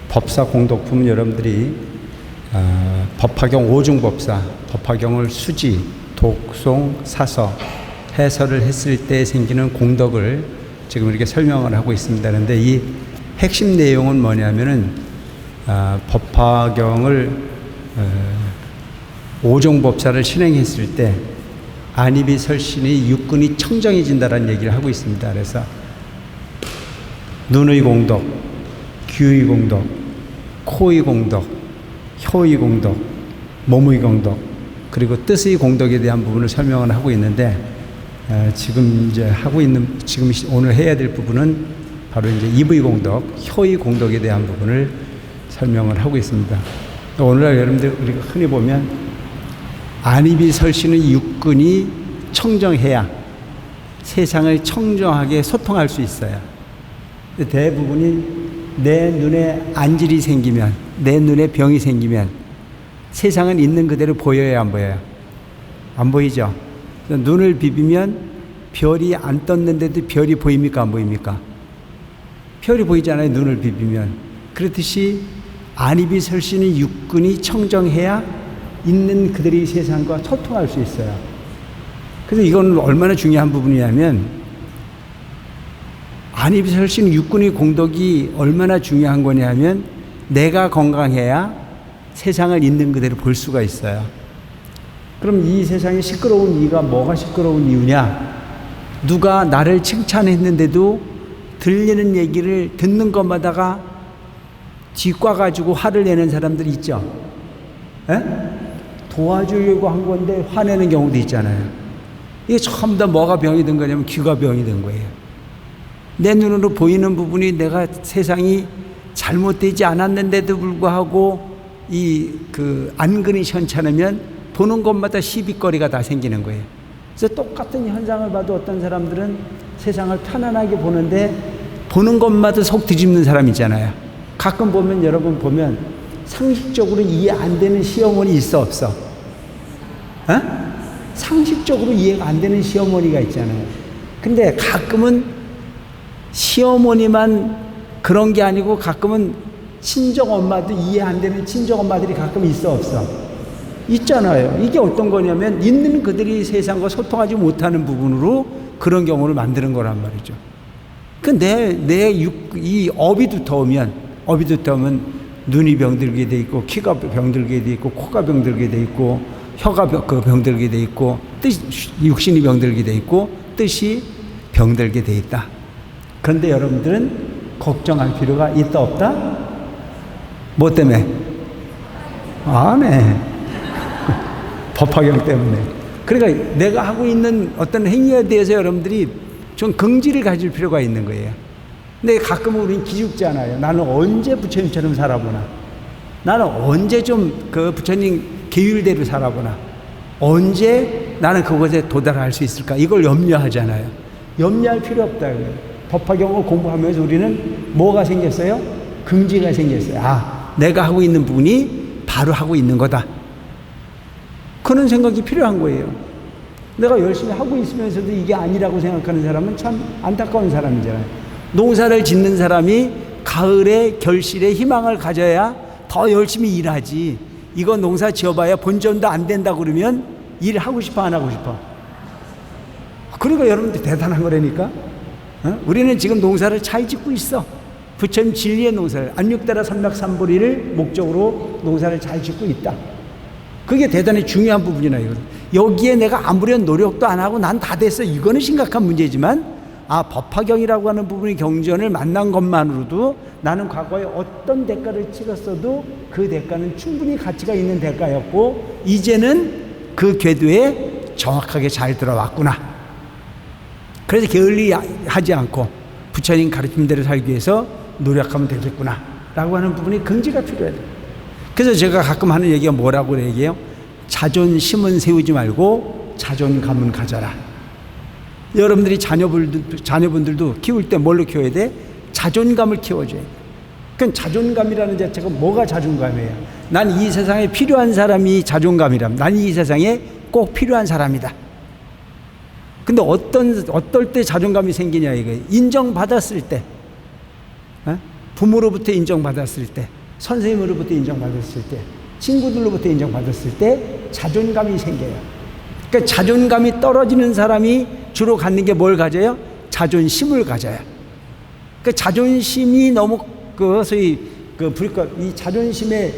법사 공덕품은 여러분들이 법화경 오중법사, 법화경을 수지, 독송, 사서, 해설을 했을 때 생기는 공덕을 지금 이렇게 설명을 하고 있습니다. 그런데 이 핵심 내용은 뭐냐면은 법화경을 오종법사를 실행했을 때 안입이 설신이 육근이 청정해진다는 얘기를 하고 있습니다. 그래서 눈의 공덕, 귀의 공덕, 코의 공덕, 혀의 공덕, 몸의 공덕, 그리고 뜻의 공덕에 대한 부분을 설명을 하고 있는데 지금 이제 지금 오늘 해야 될 부분은 바로 이제 입의 공덕, 혀의 공덕에 대한 부분을 설명을 하고 있습니다. 오늘날 여러분들 우리가 흔히 보면 안입이 설신의 육근이 청정해야 세상을 청정하게 소통할 수 있어요. 대부분이 내 눈에 안질이 생기면, 내 눈에 병이 생기면 세상은 있는 그대로 보여요, 안 보여요? 안 보이죠? 눈을 비비면 별이 안 떴는데도 별이 보입니까, 안 보입니까? 별이 보이잖아요, 눈을 비비면. 그렇듯이 안입이 설신의 육근이 청정해야 있는 그들의 세상과 소통할 수 있어요. 그래서 이건 얼마나 중요한 부분이냐면 안입이 설신 육근의 공덕이 얼마나 중요한 거냐면 내가 건강해야 세상을 있는 그대로 볼 수가 있어요. 그럼 이 세상에 시끄러운 이유가 뭐가 시끄러운 이유냐? 누가 나를 칭찬했는데도 들리는 얘기를 듣는 것마다가 뒷과 가지고 화를 내는 사람들이 있죠. 에? 도와주려고 한 건데 화내는 경우도 있잖아요. 이게 전부 다 뭐가 병이 든 거냐면 귀가 병이 든 거예요. 내 눈으로 보이는 부분이 내가 세상이 잘못되지 않았는데도 불구하고 안근이 현찮으면 보는 것마다 시비거리가 다 생기는 거예요. 그래서 똑같은 현상을 봐도 어떤 사람들은 세상을 편안하게 보는데 보는 것마다 속 뒤집는 사람 있잖아요. 가끔 보면 여러분 보면 상식적으로 이해 안 되는 시어머니 있어 없어? 상식적으로 이해가 안 되는 시어머니가 있잖아요. 근데 가끔은 시어머니만 그런 게 아니고 가끔은 친정 엄마도 이해 안 되는 친정 엄마들이 가끔 있어 없어? 있잖아요. 이게 어떤 거냐면 있는 그들이 세상과 소통하지 못하는 부분으로 그런 경우를 만드는 거란 말이죠. 이 업이 두터우면 눈이 병들게 돼 있고 키가 병들게 돼 있고 코가 병들게 돼 있고 혀가 병들게 돼 있고 육신이 병들게 돼 있고 뜻이 병들게 돼 있다. 그런데 여러분들은 걱정할 필요가 있다 없다? 뭐 때문에? 네. 법화경 때문에. 그러니까 내가 하고 있는 어떤 행위에 대해서 여러분들이 좀 긍지를 가질 필요가 있는 거예요. 근데 가끔은 우리는 기죽잖아요. 나는 언제 부처님처럼 살아보나? 나는 언제 좀 그 부처님 계율대로 살아보나? 언제 나는 그것에 도달할 수 있을까? 이걸 염려하잖아요. 염려할 필요 없다. 법화경을 공부하면서 우리는 뭐가 생겼어요? 긍지가 생겼어요. 내가 하고 있는 부분이 바로 하고 있는 거다. 그런 생각이 필요한 거예요. 내가 열심히 하고 있으면서도 이게 아니라고 생각하는 사람은 참 안타까운 사람이잖아요. 농사를 짓는 사람이 가을에 결실에 희망을 가져야 더 열심히 일하지. 이거 농사 지어봐야 본전도 안 된다 그러면 일하고 싶어 안 하고 싶어? 그러니까 여러분들 대단한 거라니까. 우리는 지금 농사를 잘 짓고 있어. 부처님 진리의 농사를 안육대라 삼락삼보리를 목적으로 농사를 잘 짓고 있다. 그게 대단히 중요한 부분이나 이거든. 여기에 내가 아무런 노력도 안 하고 난 다 됐어. 이거는 심각한 문제지만 법화경이라고 하는 부분의 경전을 만난 것만으로도 나는 과거에 어떤 대가를 치렀어도 그 대가는 충분히 가치가 있는 대가였고 이제는 그 궤도에 정확하게 잘 들어왔구나. 그래서 게을리하지 않고 부처님 가르침대로 살기 위해서 노력하면 되겠구나 라고 하는 부분이 긍지가 필요해요. 그래서 제가 가끔 하는 얘기가 뭐라고 얘기해요? 자존심은 세우지 말고 자존감은 가져라. 여러분들이 자녀분들도 키울 때 뭘로 키워야 돼? 자존감을 키워줘야 돼. 그럼 자존감이라는 자체가 뭐가 자존감이에요? 난 이 세상에 필요한 사람이 자존감이라면 난 이 세상에 꼭 필요한 사람이다. 근데 어떨 때 자존감이 생기냐 이거예요. 인정받았을 때, 부모로부터 인정받았을 때, 선생님으로부터 인정받았을 때, 친구들로부터 인정받았을 때 자존감이 생겨요. 그러니까 자존감이 떨어지는 사람이 주로 갖는 게 뭘 가져요? 자존심을 가져요. 그 자존심이 너무 소위 이 자존심의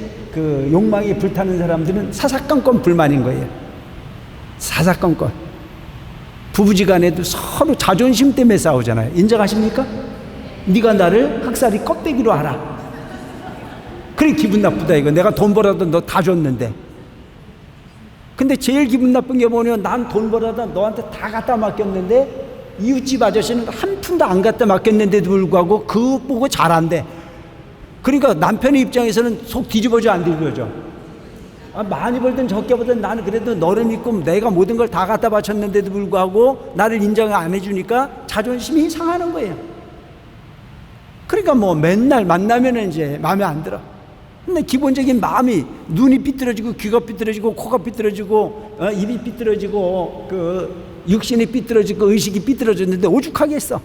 욕망이 불타는 사람들은 사사건건 불만인 거예요. 사사건건. 부부지간에도 서로 자존심 때문에 싸우잖아요. 인정하십니까? 네가 나를 학살이 껍데기로 알아. 그래 기분 나쁘다 이거. 내가 돈 벌어도 너 다 줬는데. 근데 제일 기분 나쁜 게 뭐냐면 난 돈 벌어다 너한테 다 갖다 맡겼는데 이웃집 아저씨는 한 푼도 안 갖다 맡겼는데도 불구하고 그거 보고 잘한대. 그러니까 남편의 입장에서는 속 뒤집어져 안 뒤집어져? 많이 벌든 적게 벌든 나는 그래도 너를 믿고 내가 모든 걸 다 갖다 바쳤는데도 불구하고 나를 인정 안 해주니까 자존심이 상하는 거예요. 그러니까 뭐 맨날 만나면 이제 마음에 안 들어. 근데 기본적인 마음이 눈이 삐뚤어지고 귀가 삐뚤어지고 코가 삐뚤어지고 입이 삐뚤어지고 육신이 삐뚤어지고 의식이 삐뚤어졌는데 오죽하겠어.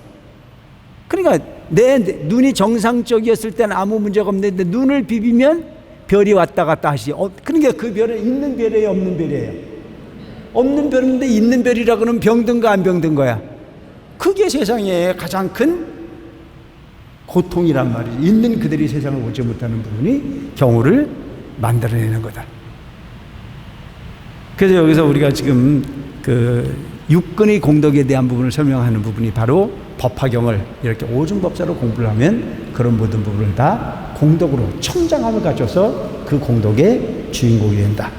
그러니까 내 눈이 정상적이었을 때는 아무 문제가 없는데 눈을 비비면 별이 왔다 갔다 하시. 그러니까 그 별은 있는 별이에요, 없는 별이에요? 없는 별인데 있는 별이라 그러면 병든가 안 병든 거야? 그게 세상에 가장 큰 고통이란 말이지. 있는 그들이 세상을 보지 못하는 부분이 경우를 만들어내는 거다. 그래서 여기서 우리가 지금 육근의 공덕에 대한 부분을 설명하는 부분이 바로 법화경을 이렇게 오중법사로 공부를 하면 그런 모든 부분을 다 공덕으로 청장함을 가져서 그 공덕의 주인공이 된다.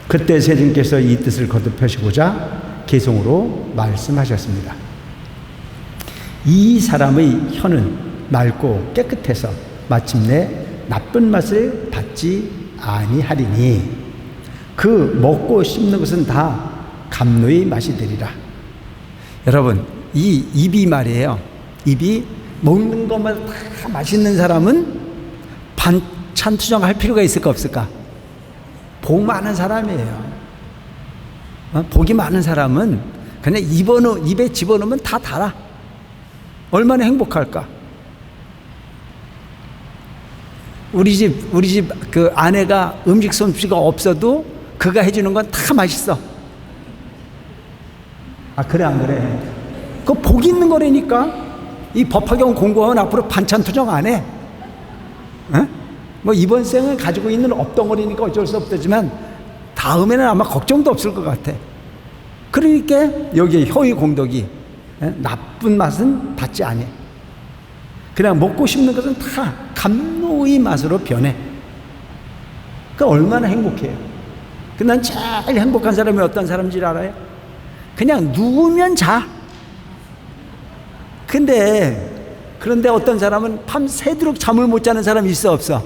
그때 세존께서 이 뜻을 거듭하시고자 개송으로 말씀하셨습니다. 이 사람의 혀는 맑고 깨끗해서 마침내 나쁜 맛을 받지 아니하리니 그 먹고 씹는 것은 다 감로의 맛이 되리라. 여러분, 이 입이 말이에요. 입이 먹는 것만 다 맛있는 사람은 반찬 투정할 필요가 있을까 없을까? 복 많은 사람이에요. 복이 많은 사람은 그냥 입에 집어넣으면 다 달아. 얼마나 행복할까? 우리 집 아내가 음식 솜씨가 없어도 그가 해주는 건 다 맛있어. 그래 안 그래? 그거 복 있는 거라니까. 이 법화경 공부하면 앞으로 반찬 투정 안 해. 뭐 이번 생을 가지고 있는 업덩어리니까 어쩔 수 없다지만 다음에는 아마 걱정도 없을 것 같아. 그러니까 여기 혀의 공덕이 나쁜 맛은 받지 않아. 그냥 먹고 싶는 것은 다 감로의 맛으로 변해. 그러니까 얼마나 행복해요. 난 제일 행복한 사람이 어떤 사람인지 알아요? 그냥 누우면 자. 그런데 어떤 사람은 밤새도록 잠을 못 자는 사람이 있어 없어?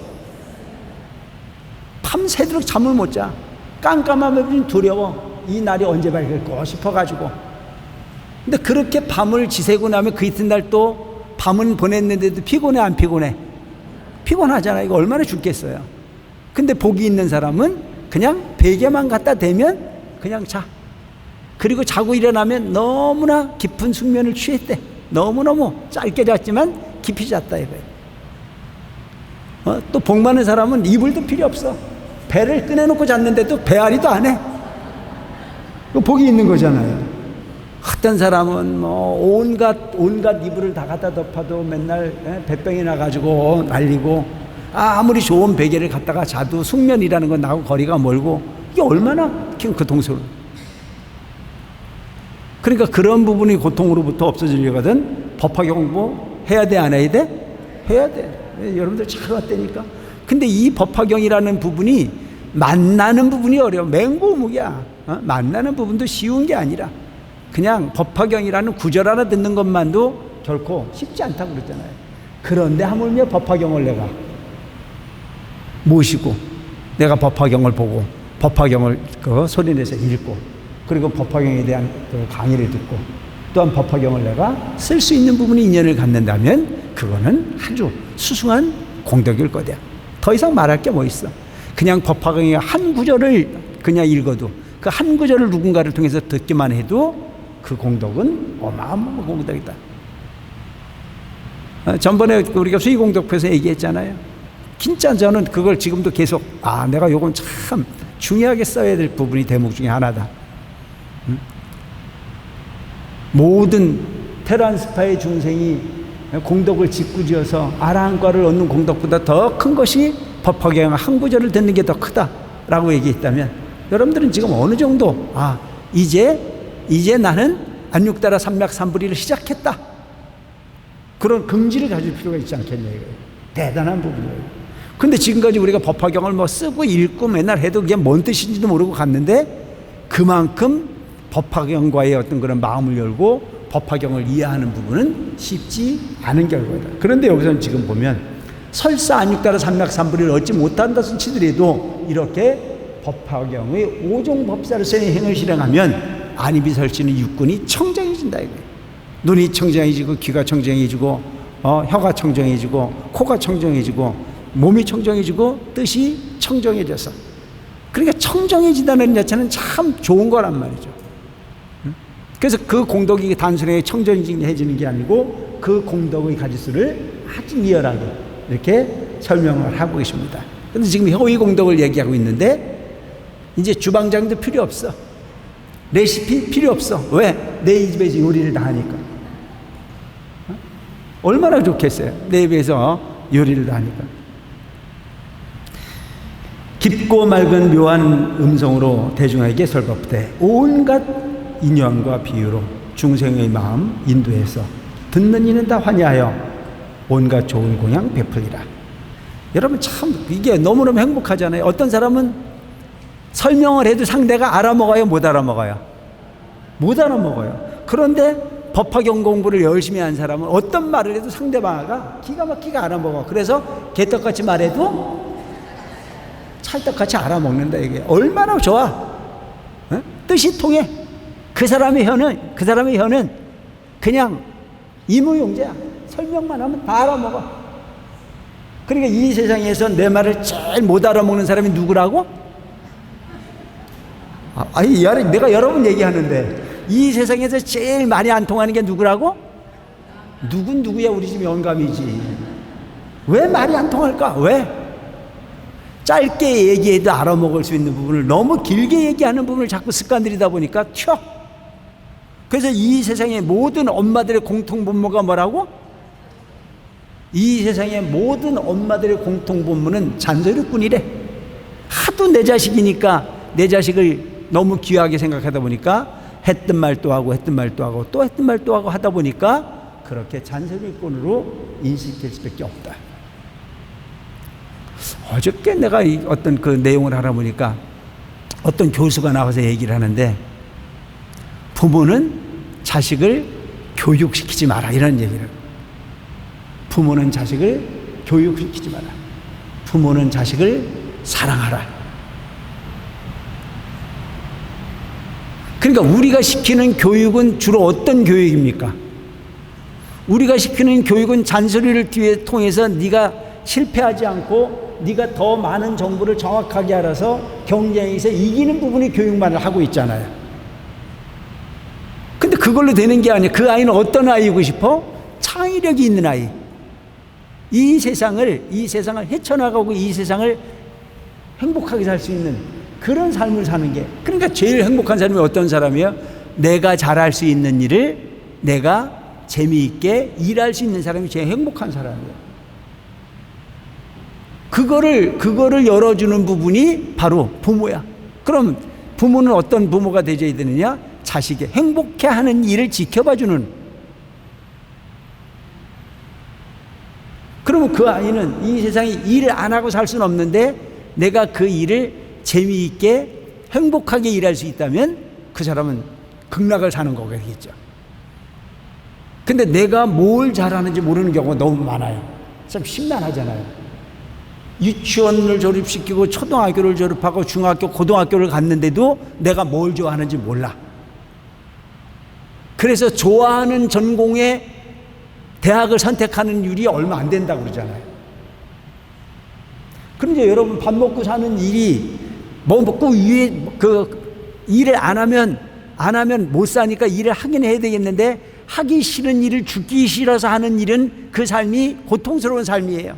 밤새도록 잠을 못 자. 깜깜하면 두려워. 이 날이 언제 밝을까 싶어가지고. 근데 그렇게 밤을 지새고 나면 그 이튿날 또 밤은 보냈는데도 피곤해 안 피곤해? 피곤하잖아. 이거 얼마나 죽겠어요. 근데 복이 있는 사람은 그냥 베개만 갖다 대면 그냥 자. 그리고 자고 일어나면 너무나 깊은 숙면을 취했대. 너무너무 짧게 잤지만 깊이 잤다 이거예요. 또 복 많은 사람은 이불도 필요 없어. 배를 꺼내놓고 잤는데도 배앓이도 안 해. 복이 있는 거잖아요. 어떤 사람은 뭐 온갖 이불을 다 갖다 덮어도 맨날 배병이 나가지고 날리고 아무리 좋은 베개를 갖다가 자도 숙면이라는 건 나하고 거리가 멀고 이게 얼마나 고통스러워. 그러니까 그런 부분이 고통으로부터 없어지려거든 법화경 공부 해야 돼 안 해야 돼? 해야 돼. 여러분들 잘 왔다니까. 근데 이 법화경이라는 부분이 만나는 부분이 어려워. 맹고무야. 만나는 부분도 쉬운 게 아니라 그냥 법화경이라는 구절 하나 듣는 것만도 결코 쉽지 않다고 그랬잖아요. 그런데 하물며 법화경을 내가 모시고 내가 법화경을 보고 법화경을 소리내서 읽고 그리고 법화경에 대한 강의를 듣고 또한 법화경을 내가 쓸 수 있는 부분이 인연을 갖는다면 그거는 아주 수승한 공덕일 거다. 더 이상 말할 게 뭐 있어. 그냥 법화경의 한 구절을 그냥 읽어도 그 한 구절을 누군가를 통해서 듣기만 해도 그 공덕은 어마어마한 공덕이다. 전번에 우리가 수의공덕표에서 얘기했잖아요. 진짜 저는 그걸 지금도 계속 내가 요건 참 중요하게 써야 될 부분이 대목 중에 하나다. 모든 테란스파의 중생이 공덕을 짓궂어서 아라한과를 얻는 공덕보다 더 큰 것이 법화경 한 구절을 듣는 게 더 크다라고 얘기했다면, 여러분들은 지금 어느 정도 이제 나는 안육따라 삼맥삼불이를 시작했다, 그런 긍지를 가질 필요가 있지 않겠냐 이거예요. 대단한 부분이에요. 근데 지금까지 우리가 법화경을 뭐 쓰고 읽고 맨날 해도 그게 뭔 뜻인지도 모르고 갔는데, 그만큼 법화경과의 어떤 그런 마음을 열고 법화경을 이해하는 부분은 쉽지 않은 결과다. 그런데 여기서는 지금 보면 설사 안육따라 삼맥삼불이를 얻지 못한다는 치더라도 이렇게 법화경의 오종법사로서의 행을 실행하면 안이비설치는 육군이 청정해진다 이거예요. 눈이 청정해지고, 귀가 청정해지고, 혀가 청정해지고, 코가 청정해지고, 몸이 청정해지고, 뜻이 청정해져서, 그러니까 청정해지다는 자체는 참 좋은 거란 말이죠. 그래서 그 공덕이 단순히 청정해지는 게 아니고 그 공덕의 가지수를 아주 리얼하게 이렇게 설명을 하고 계십니다. 그런데 지금 효의 공덕을 얘기하고 있는데, 이제 주방장도 필요 없어, 레시피 필요 없어. 왜? 내 집에서 요리를 다 하니까. 얼마나 좋겠어요, 내 집에서 요리를 다 하니까. 깊고 맑은 묘한 음성으로 대중에게 설법돼 온갖 인연과 비유로 중생의 마음 인도해서 듣는 이는 다 환희하여 온갖 좋은 공양 베풀리라. 여러분 참 이게 너무너무 행복하잖아요. 어떤 사람은 설명을 해도 상대가 알아먹어요, 못 알아먹어요? 못 알아먹어요. 그런데 법화경 공부를 열심히 한 사람은 어떤 말을 해도 상대방가 기가 막히게 알아먹어. 그래서 개떡같이 말해도 찰떡같이 알아먹는다. 이게 얼마나 좋아. 뜻이 통해. 그 사람의 혀는 그냥 이무용자야. 설명만 하면 다 알아먹어. 그러니까 이 세상에서 내 말을 제일 못 알아먹는 사람이 누구라고? 내가 여러 번 얘기하는데, 이 세상에서 제일 말이 안 통하는 게 누구라고? 누구야? 우리 집 영감이지. 왜 말이 안 통할까? 왜? 짧게 얘기해도 알아먹을 수 있는 부분을 너무 길게 얘기하는 부분을 자꾸 습관들이다 보니까 튀어. 그래서 이 세상의 모든 엄마들의 공통분모가 뭐라고? 이 세상의 모든 엄마들의 공통분모는 잔소리꾼이래. 하도 내 자식이니까 내 자식을 너무 귀하게 생각하다 보니까 했던 말 또 하고 했던 말 또 하고 또 했던 말 또 하고 하다 보니까 그렇게 잔소리꾼으로 인식될 수밖에 없다. 어저께 내가 어떤 그 내용을 알아보니까 어떤 교수가 나와서 얘기를 하는데, 부모는 자식을 교육시키지 마라 이런 얘기를. 부모는 자식을 교육시키지 마라. 부모는 자식을 사랑하라. 그러니까 우리가 시키는 교육은 주로 어떤 교육입니까? 우리가 시키는 교육은 잔소리를 통해서 네가 실패하지 않고 네가 더 많은 정보를 정확하게 알아서 경쟁에서 이기는 부분의 교육만을 하고 있잖아요. 근데 그걸로 되는 게 아니에요. 그 아이는 어떤 아이이고 싶어? 창의력이 있는 아이. 이 세상을 헤쳐나가고 이 세상을 행복하게 살 수 있는 그런 삶을 사는 게, 그러니까 제일 행복한 사람이 어떤 사람이에요? 내가 잘할 수 있는 일을 내가 재미있게 일할 수 있는 사람이 제일 행복한 사람이에요. 그거를 열어주는 부분이 바로 부모야. 그럼 부모는 어떤 부모가 되어야 되느냐? 자식이 행복해하는 일을 지켜봐주는. 그러면 그 아이는 이 세상에 일을 안 하고 살 수는 없는데, 내가 그 일을 재미있게 행복하게 일할 수 있다면 그 사람은 극락을 사는 거가 되겠죠. 근데 내가 뭘 잘하는지 모르는 경우가 너무 많아요. 참 심란하잖아요. 유치원을 졸업시키고 초등학교를 졸업하고 중학교, 고등학교를 갔는데도 내가 뭘 좋아하는지 몰라. 그래서 좋아하는 전공에 대학을 선택하는 율이 얼마 안 된다고 그러잖아요. 그런데 여러분, 밥 먹고 사는 일이 뭐 먹고 위에 일을 안 하면 못 사니까 일을 하긴 해야 되겠는데, 하기 싫은 일을 죽기 싫어서 하는 일은 그 삶이 고통스러운 삶이에요.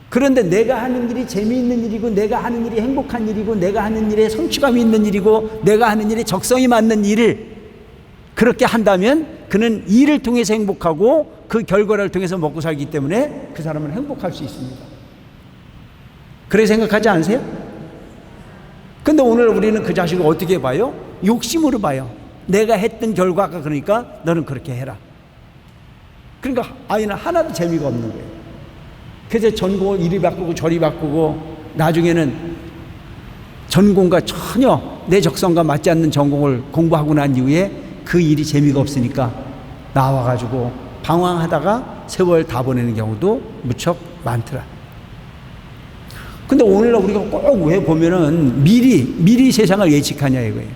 그런데 내가 하는 일이 재미있는 일이고, 내가 하는 일이 행복한 일이고, 내가 하는 일에 성취감이 있는 일이고, 내가 하는 일에 적성이 맞는 일을 그렇게 한다면 그는 일을 통해서 행복하고 그 결과를 통해서 먹고 살기 때문에 그 사람은 행복할 수 있습니다. 그렇게 생각하지 않으세요? 근데 오늘 우리는 그 자식을 어떻게 봐요? 욕심으로 봐요. 내가 했던 결과가 그러니까 너는 그렇게 해라. 그러니까 아이는 하나도 재미가 없는 거예요. 그래서 전공을 이리 바꾸고 저리 바꾸고 나중에는 전공과 전혀 내 적성과 맞지 않는 전공을 공부하고 난 이후에 그 일이 재미가 없으니까 나와가지고 방황하다가 세월 다 보내는 경우도 무척 많더라. 근데 오늘날 우리가 꼭 왜 보면은 미리 세상을 예측하냐 이거예요.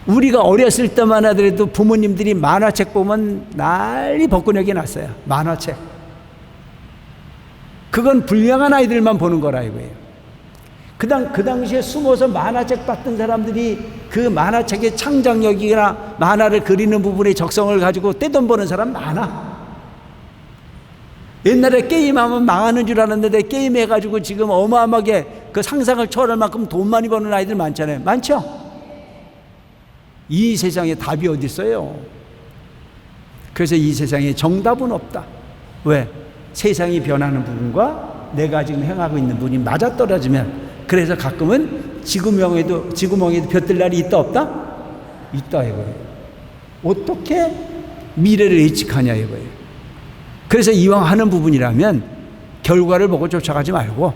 우리가 어렸을 때만 하더라도 부모님들이 만화책 보면 난리 벚꽃하게 났어요. 만화책. 그건 불량한 아이들만 보는 거라 이거예요. 그 당시에 숨어서 만화책 봤던 사람들이 그 만화책의 창작력이나 만화를 그리는 부분의 적성을 가지고 떼돈 버는 사람 많아. 옛날에 게임하면 망하는 줄 알았는데 게임해가지고 지금 어마어마하게 그 상상을 초월할 만큼 돈 많이 버는 아이들 많잖아요. 많죠? 이 세상에 답이 어디 있어요? 그래서 이 세상에 정답은 없다. 왜? 세상이 변하는 부분과 내가 지금 행하고 있는 부분이 맞아떨어지면, 그래서 가끔은 지구멍에도 볕들 날이 있다 없다? 있다 이거예요. 어떻게 미래를 예측하냐 이거예요. 그래서 이왕 하는 부분이라면 결과를 보고 쫓아가지 말고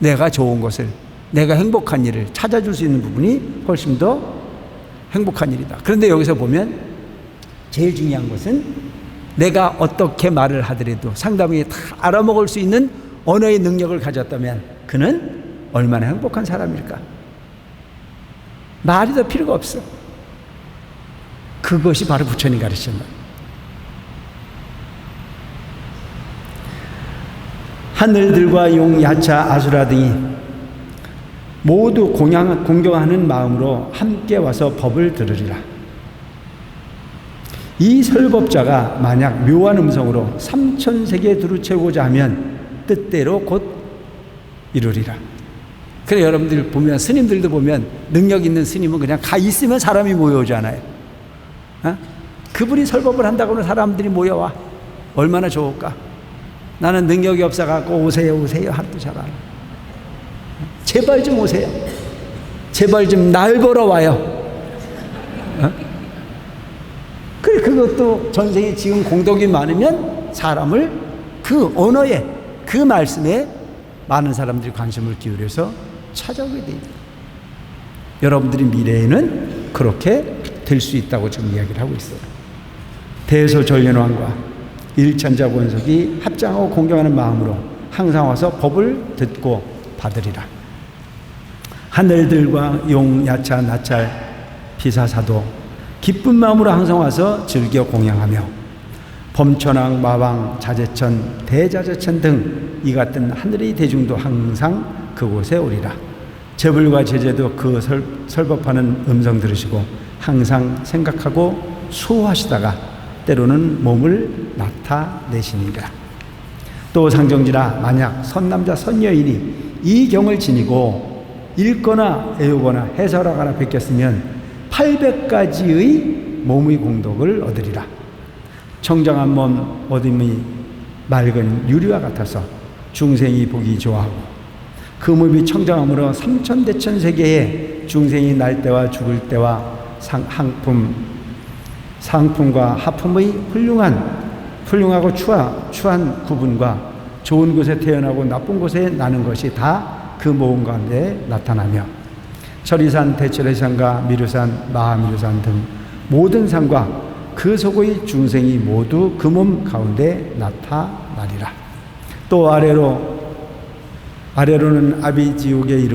내가 좋은 것을, 내가 행복한 일을 찾아줄 수 있는 부분이 훨씬 더 행복한 일이다. 그런데 여기서 보면 제일 중요한 것은 내가 어떻게 말을 하더라도 상대방이 다 알아먹을 수 있는 언어의 능력을 가졌다면 그는 얼마나 행복한 사람일까? 말이 더 필요가 없어. 그것이 바로 부처님 가르치는 거예요. 하늘들과 용, 야차, 아수라 등이 모두 공경하는 마음으로 함께 와서 법을 들으리라. 이 설법자가 만약 묘한 음성으로 삼천세계 두루채우고자 하면 뜻대로 곧 이루리라. 그래, 여러분들 보면, 스님들도 보면 능력 있는 스님은 그냥 가 있으면 사람이 모여오잖아요. 어? 그분이 설법을 한다고는 사람들이 모여와. 얼마나 좋을까? 나는 능력이 없어갖고 오세요 하도 잘 안 해. 제발 좀 오세요. 제발 좀 날 보러 와요. 어? 그래, 그것도 전생에 지금 공덕이 많으면 사람을 그 언어에, 그 말씀에 많은 사람들이 관심을 기울여서 찾아오게 돼 있다. 여러분들이 미래에는 그렇게 될 수 있다고 지금 이야기를 하고 있어요. 대소전련왕과 일천자 권석이 합장하고 공경하는 마음으로 항상 와서 법을 듣고 받으리라. 하늘들과 용, 야차, 나찰, 비사사도 기쁜 마음으로 항상 와서 즐겨 공양하며 범천왕, 마왕, 자재천, 대자재천 등 이 같은 하늘의 대중도 항상 그곳에 오리라. 제불과 제재도 그 설법하는 음성 들으시고 항상 생각하고 수호하시다가 때로는 몸을 나타내시니라. 또 상정지라 만약 선남자 선여인이 이 경을 지니고 읽거나 애우거나 해설하거나 베꼈으면 800가지의 몸의 공덕을 얻으리라. 청정한 몸 어둠이 맑은 유리와 같아서 중생이 보기 좋아하고 그 몸이 청정함으로 삼천대천 세계에 중생이 날 때와 죽을 때와 상품과 하품의 훌륭하고 추한 구분과 좋은 곳에 태어나고 나쁜 곳에 나는 것이 다 그 모음 가운데 나타나며 철이산, 대철의산과 미루산, 마하미루산 등 모든 산과 그 속의 중생이 모두 그 몸 가운데 나타나리라. 또 아래로는 아비지옥에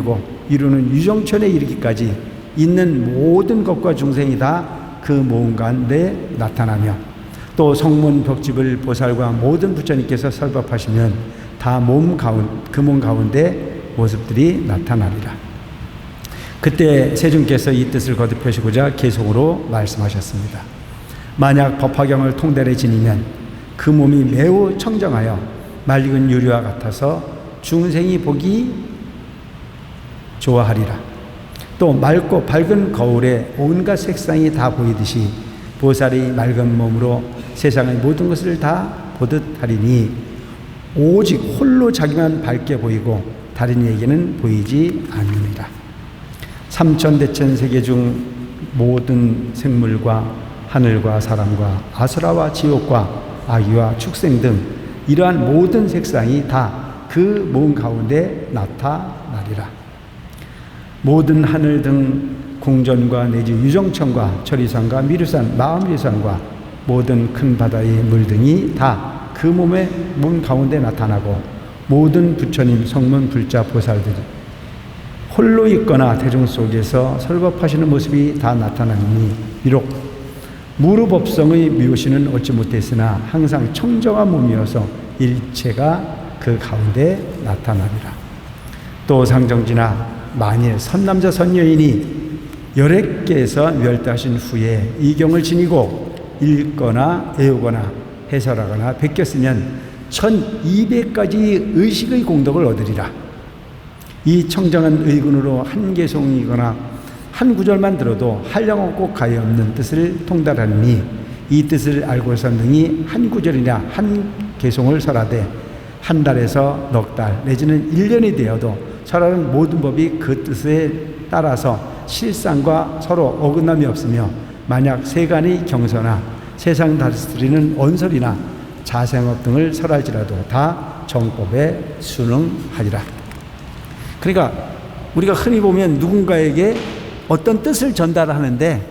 이루는 유정천에 이르기까지 있는 모든 것과 중생이 다 그 모음 가운데 나타나며 또 성문 벽집을 보살과 모든 부처님께서 설법하시면 다 그 몸 가운데 모습들이 나타나리라. 그때 세존께서 이 뜻을 거듭하시고자 계속으로 말씀하셨습니다. 만약 법화경을 통달해 지니면 그 몸이 매우 청정하여 맑은 유리와 같아서 중생이 보기 좋아하리라. 또 맑고 밝은 거울에 온갖 색상이 다 보이듯이 보살이 맑은 몸으로 세상의 모든 것을 다 보듯 하리니 오직 홀로 자기만 밝게 보이고 다른 이에게는 보이지 않느니라. 삼천대천 세계 중 모든 생물과 하늘과 사람과 아수라와 지옥과 아기와 축생 등 이러한 모든 색상이 다 그 몸 가운데 나타나리라. 모든 하늘 등 궁전과 내지 유정천과 천리산과 미륵산, 마음리산과 모든 큰 바다의 물 등이 다 그 몸의 몸 가운데 나타나고 모든 부처님, 성문, 불자, 보살들이 홀로 있거나 대중 속에서 설법하시는 모습이 다 나타나니 비록 무르법성의 묘시는 얻지 못했으나 항상 청정한 몸이어서 일체가 그 가운데 나타나리라. 또 상정지나 만일 선남자 선여인이 열애께서 멸도하신 후에 이 경을 지니고 읽거나 외우거나 해설하거나 베꼈으면 1200가지 의식의 공덕을 얻으리라. 이 청정한 의군으로 한 개송이거나 한 구절만 들어도 한량없고 가히 없는 뜻을 통달하니 이 뜻을 알고서 능히 한 구절이나 한 개송을 설하되 한 달에서 넉 달 내지는 1년이 되어도 설하는 모든 법이 그 뜻에 따라서 실상과 서로 어긋남이 없으며 만약 세간의 경서나 세상 다스리는 언설이나 자생업 등을 설할지라도 다 정법에 순응하리라. 그러니까 우리가 흔히 보면 누군가에게 어떤 뜻을 전달하는데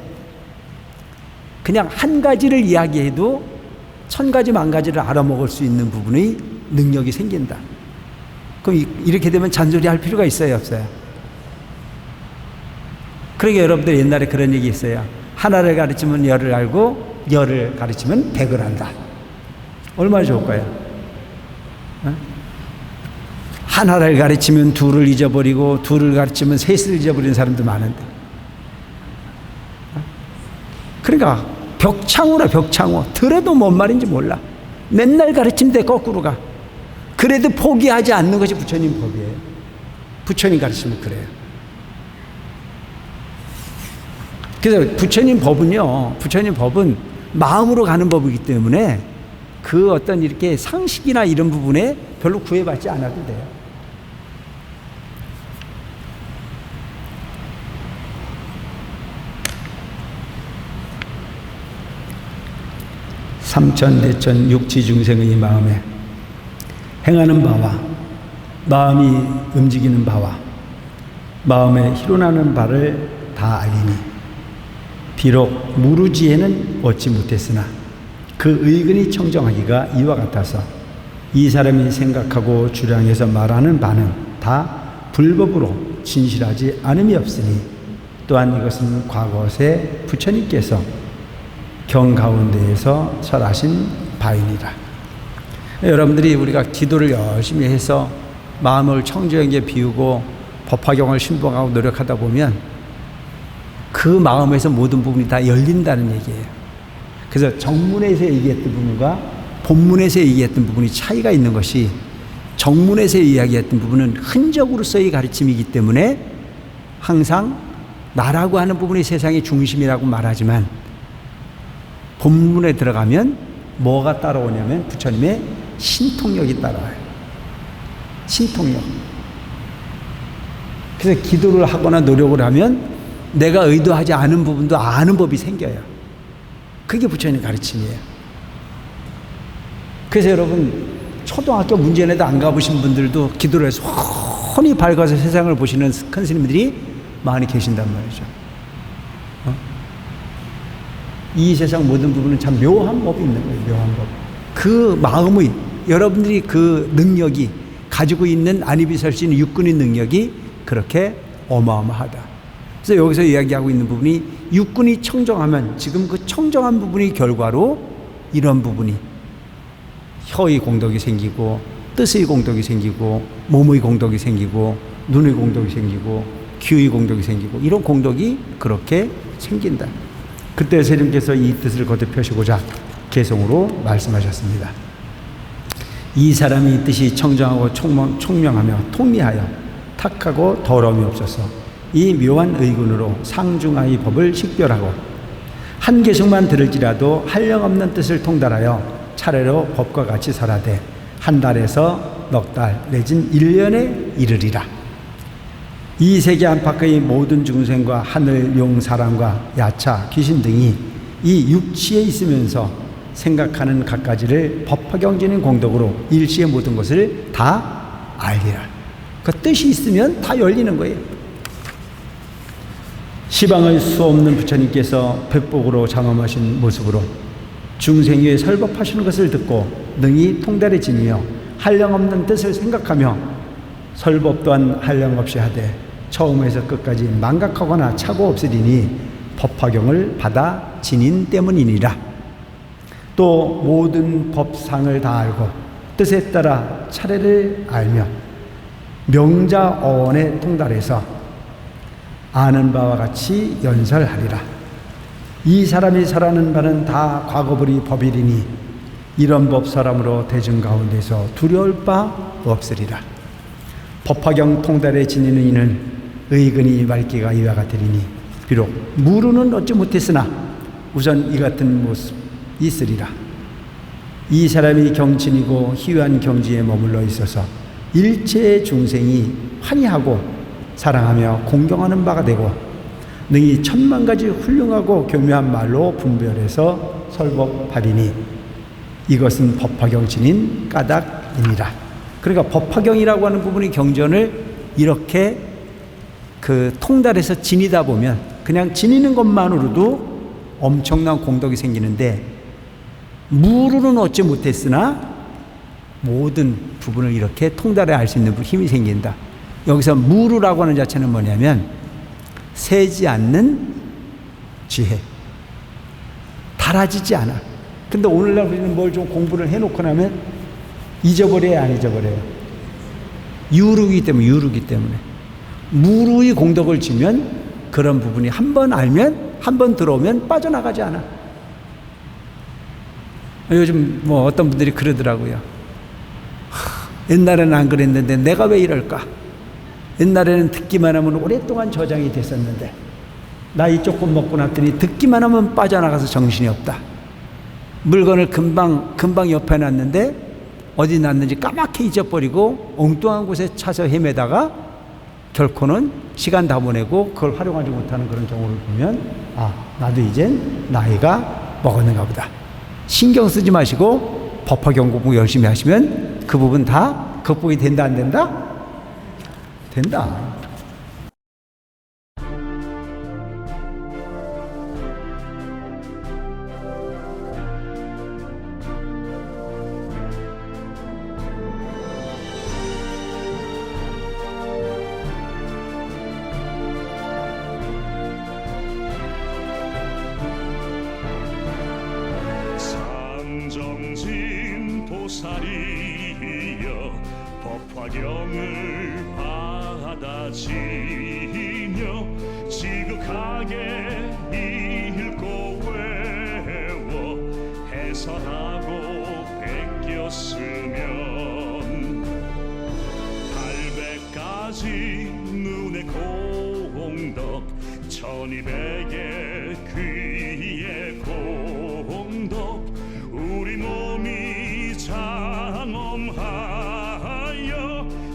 그냥 한 가지를 이야기해도 1000가지 만가지를 알아먹을 수 있는 부분의 능력이 생긴다. 그럼 이렇게 되면 잔소리할 필요가 있어요, 없어요? 그러니까 여러분들 옛날에 그런 얘기 있어요. 하나를 가르치면 열을 알고 열을 가르치면 백을 안다. 얼마나 좋을까요? 하나를 가르치면 둘을 잊어버리고 둘을 가르치면 셋을 잊어버리는 사람도 많은데, 그러니까 벽창호라. 벽창호 들어도 뭔 말인지 몰라. 맨날 가르치는데 거꾸로 가. 그래도 포기하지 않는 것이 부처님 법이에요. 부처님 가르치면 그래요. 그래서 부처님 법은 마음으로 가는 법이기 때문에 그 어떤 이렇게 상식이나 이런 부분에 별로 구애받지 않아도 돼요. 삼천대천 육지중생의 마음에 행하는 바와 마음이 움직이는 바와 마음에 희론하는 바를 다 알리니 비록 무르지에는 얻지 못했으나 그 의근이 청정하기가 이와 같아서 이 사람이 생각하고 주량해서 말하는 바는 다 불법으로 진실하지 않음이 없으니 또한 이것은 과거세 부처님께서 경 가운데에서 설하신 바이니라. 여러분들이 우리가 기도를 열심히 해서 마음을 청정하게 비우고 법화경을 신봉하고 노력하다 보면 그 마음에서 모든 부분이 다 열린다는 얘기예요. 그래서 정문에서 얘기했던 부분과 본문에서 얘기했던 부분이 차이가 있는 것이, 정문에서 이야기했던 부분은 흔적으로서의 가르침이기 때문에 항상 나라고 하는 부분이 세상의 중심이라고 말하지만 본문에 들어가면 뭐가 따라오냐면 부처님의 신통력이 따라와요. 신통력. 그래서 기도를 하거나 노력을 하면 내가 의도하지 않은 부분도 아는 법이 생겨요. 그게 부처님 가르침이에요. 그래서 여러분 초등학교 문제내도 안 가보신 분들도 기도를 해서 훤히 밝아서 세상을 보시는 큰 스님들이 많이 계신단 말이죠. 이 세상 모든 부분은 참 묘한 법이 있는 거예요. 묘한 법. 그 마음의 여러분들이 그 능력이 가지고 있는 안입이 설 수 있는 육근의 능력이 그렇게 어마어마하다. 그래서 여기서 이야기하고 있는 부분이 육근이 청정하면 지금 그 청정한 부분의 결과로 이런 부분이 혀의 공덕이 생기고 뜻의 공덕이 생기고 몸의 공덕이 생기고 눈의 공덕이 생기고 귀의 공덕이 생기고 이런 공덕이 그렇게 생긴다. 그때 스님께서 이 뜻을 거듭 펴시고자 개성으로 말씀하셨습니다. 이 사람이 뜻이 청정하고 총명하며 통미하여 탁하고 더러움이 없어서 이 묘한 의군으로 상중하의 법을 식별하고 한 계승만 들을지라도 한량없는 뜻을 통달하여 차례로 법과 같이 살아되 한 달에서 넉 달 내진 1년에 이르리라. 이 세계 안팎의 모든 중생과 하늘, 용, 사람과 야차, 귀신 등이 이 육치에 있으면서 생각하는 갖가지를 법화경전인 공덕으로 일시의 모든 것을 다 알리라. 그 뜻이 있으면 다 열리는 거예요. 시방의 수 없는 부처님께서 백복으로 장엄하신 모습으로 중생위에 설법하시는 것을 듣고 능히 통달해지며 한량없는 뜻을 생각하며 설법 또한 한량없이 하되 처음에서 끝까지 망각하거나 차고 없으리니 법화경을 받아 지닌 때문이니라. 또 모든 법상을 다 알고 뜻에 따라 차례를 알며 명자어원에 통달해서 아는 바와 같이 연설하리라. 이 사람이 설하는 바는 다 과거불이 법이리니 이런 법 사람으로 대중 가운데서 두려울 바 없으리라. 법화경 통달에 지니는 이는 의근이 맑기가 이와 같으리니 비록 무르는 얻지 못했으나 우선 이 같은 모습 있으리라. 이 사람이 경친이고 희유한 경지에 머물러 있어서 일체 중생이 환희하고 사랑하며 공경하는 바가 되고 능히 천만 가지 훌륭하고 교묘한 말로 분별해서 설법하리니 이것은 법화경친인 까닭이니라. 그러니까 법화경이라고 하는 부분이 경전을 이렇게 그 통달해서 지니다 보면 그냥 지니는 것만으로도 엄청난 공덕이 생기는데 무르는 얻지 못했으나 모든 부분을 이렇게 통달해 알 수 있는 힘이 생긴다. 여기서 무르라고 하는 자체는 뭐냐면 새지 않는 지혜, 달아지지 않아. 근데 오늘날 우리는 뭘 좀 공부를 해놓고 나면 잊어버려야 안 잊어버려요. 유르기 때문에 무르의 공덕을 지면 그런 부분이 한 번 알면 한 번 들어오면 빠져나가지 않아. 요즘 뭐 어떤 분들이 그러더라고요. 옛날에는 안 그랬는데 내가 왜 이럴까? 옛날에는 듣기만 하면 오랫동안 저장이 됐었는데 나이 조금 먹고 났더니 듣기만 하면 빠져나가서 정신이 없다. 물건을 금방 옆에 놨는데 어디 놨는지 까맣게 잊어버리고 엉뚱한 곳에 차서 헤매다가 결코는 시간 다 보내고 그걸 활용하지 못하는 그런 경우를 보면 아, 나도 이젠 나이가 먹었는가 보다. 신경 쓰지 마시고 법화경 공부 열심히 하시면 그 부분 다 극복이 된다 안 된다? 된다. 상정진 보살이여 법화경을 받아지며 지극하게 읽고 외워 해설하고 베꼈으면 800가지 눈의 공덕 1200의 귀의 공덕 우리 몸이 장엄하여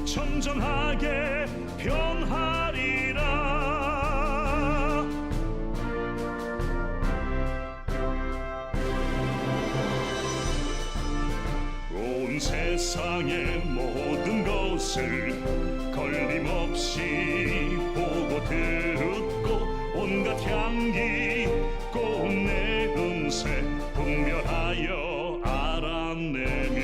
청정하게 변하리라. 온 세상의 모든 것을 걸림없이 보고 듣고 온갖 향기 꽃내 음색 분별하여 알아내며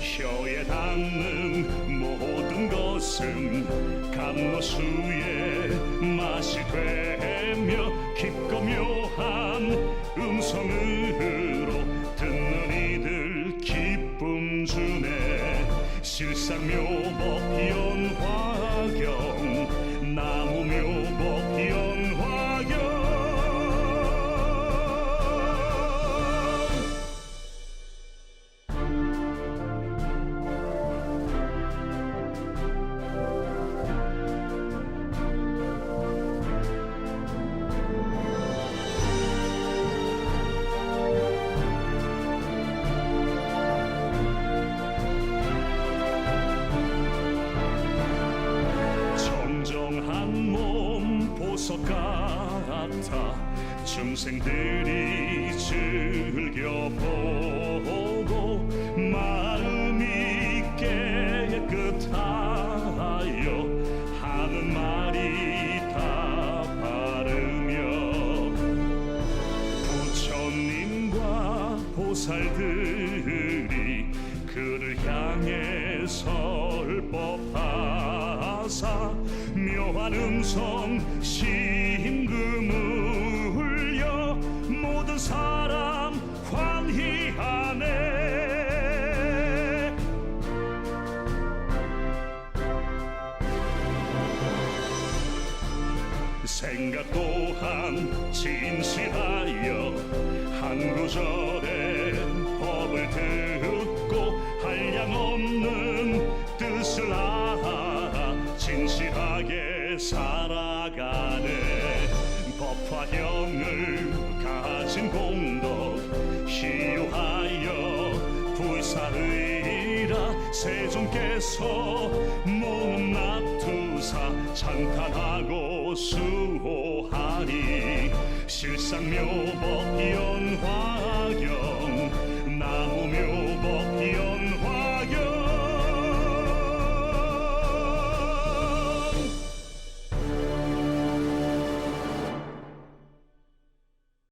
혀에 닿는 모든 것은 감로수의 맛이 되며 깊고 묘한 음성으로 듣는 이들 기쁨 주네. 실상묘법 연화경 나무묘법 연화경 보석 같아 중생들이 즐겨보고 마음이 깨끗하여 하는 말이 다 바르며 부처님과 보살들이 그를 향해 설법하사 묘한 음성 심금을 울려 모든 사람 환희하네. 생각 또한 진실하여 한 구절의 법을 듣고 한량 없는 뜻을 알아 진실하게 살아가네. 법화 형을 가진 공덕 희유하여 불사의라 세존께서 몸 납투사 찬탄하고 수호하리. 실상묘법 연화